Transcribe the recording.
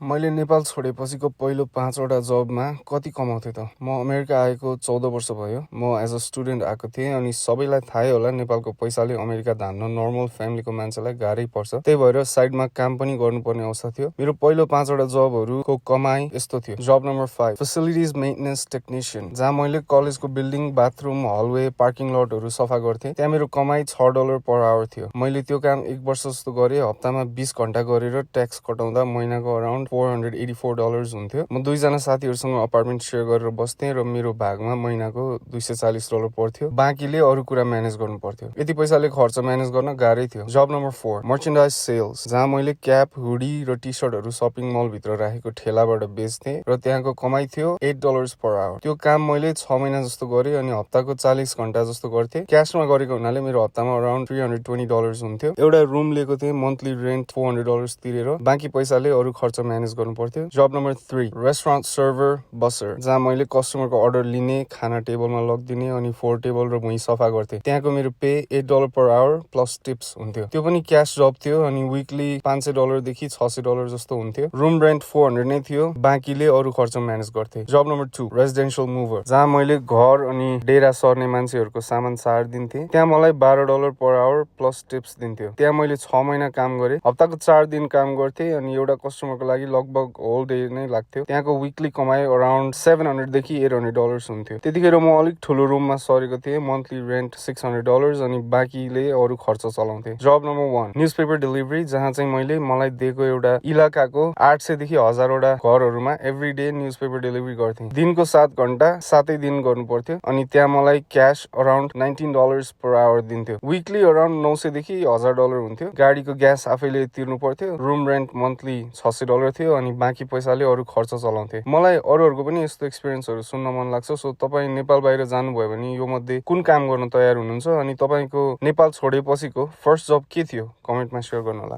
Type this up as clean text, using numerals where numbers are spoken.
मैले नेपाल छोडेपछिको पहिलो 5वटा जबमा कति कमाउँथेँ त? म अमेरिका आएको 14 वर्ष भयो। म एज अ स्टुडेन्ट आएको थिएँ अनि सबैलाई थाहै होला नेपालको पैसाले अमेरिका धान्न नर्मल फ्यामिलीको मान्छेलाई गाह्रै पर्छ। त्यही भएर साइडमा काम पनि गर्नुपर्ने अवस्था थियो। मेरो पहिलो 5वटा जबहरूको कमाई यस्तो थियो। जब नम्बर 5 फेसिलिटिज मेन्टेनेन्स टेक्निसियन, जहाँ मैले कलेजको बिल्डिङ, बाथरुम, हलवे, पार्किङ लटहरू सफा गर्थेँ। त्यहाँ मेरो कमाई $6 पर आवर थियो। मैले त्यो काम 1 वर्ष जस्तो गरेँ। हप्तामा 20 घण्टा गरेर ट्याक्स कटाउँदा महिनाको अराउन्ड $484 हुन्थ्यो। म 2जना साथीहरूसँग अपार्टमेन्ट सेयर गरेर बस्थेँ र मेरो भागमा महिनाको $240 पर्थ्यो। बाँकीले अरू कुरा म्यानेज गर्नु पर्थ्यो। यति पैसाले खर्च म्यानेज गर्न गाह्रै थियो। जब नम्बर 4 मर्चेन्डाइज सेल्स, जहाँ मैले क्याप, हुडी र टी सर्टहरू सपिङ मलभित्र राखेको ठेलाबाट बेच्थेँ र त्यहाँको कमाई थियो $8 पर आवर। त्यो काम मैले 6 महिना जस्तो गरेँ अनि हप्ताको 40 घण्टा जस्तो गर्थेँ। क्यासमा गरेको हुनाले मेरो हप्तामा अराउन्ड $320 हुन्थ्यो। एउटा रुम लिएको थिएँ, मन्थली रेन्ट $400 तिरेर, बाँकी पैसाले अरू खर्च म्यानेज गर्नु पर्थ्यो। जब नम्बर 3 रेस्टुरेन्ट सर्भर बसर, जहाँ मैले कस्टमरको अर्डर लिने, खाना टेबलमा लगिदिने अनि 4 टेबल र भुइँ सफा गर्थेँ। त्यहाँको मेरो pay $8 per hour plus tips हुन्थ्यो। त्यो पनि क्यास जब थियो अनि विकली $500 देखि $600 जस्तो हुन्थ्यो। रुम रेन्ट 400 नै थियो, बाँकीले अरू खर्च म्यानेज गर्थेँ। जब नम्बर 2 रेजिडेन्शियल मुभर, जहाँ मैले घर अनि डेरा सर्ने मान्छेहरूको सामान सारिदिन्थेँ। त्यहाँ मलाई $12 पर आवर प्लस टिप्स दिन्थ्यो। त्यहाँ मैले 6 महिना काम गरेँ। हप्ताको 4 दिन काम गर्थेँ अनि एउटा कस्टमरको लागि लगभग होल डे नै लाग्थ्यो। त्यहाँको विकली कमाई अराउन्ड $700 देखि $800 हुन्थ्यो। त्यतिखेर म अलिक ठुलो रुममा सरेको थिएँ। मन्थली रेन्ट $600 अनि बाँकीले अरू खर्च चलाउँथेँ। जब नम्बर 1 न्युजपेपर डेलिभरी, जहाँ चाहिँ मलाई दिएको एउटा इलाकाको 800 देखि 1000 वटा घरहरूमा एभ्री डे न्युजपेपर डेलिभरी गर्थेँ। दिनको 7 घण्टा 7 दिन गर्नु पर्थ्यो अनि त्यहाँ मलाई क्यास अराउन्ड $19 पर आवर दिन्थ्यो। विकली अराउन्ड $900 देखि $1000 हुन्थ्यो। गाडीको ग्यास आफैले तिर्नु पर्थ्यो। रुम रेन्ट मन्थली $600 थियो अनि बाँकी पैसाले अरू खर्च चलाउँथे। मलाई अरूहरूको पनि यस्तो एक्सपिरियन्सहरू सुन्न मन लाग्छ। सो तपाईँ नेपाल बाहिर जानुभयो भने यो मध्ये कुन काम गर्न तयार हुनुहुन्छ अनि तपाईँको नेपाल छोडेपछिको फर्स्ट जब के थियो? कमेन्टमा सेयर गर्नु होला।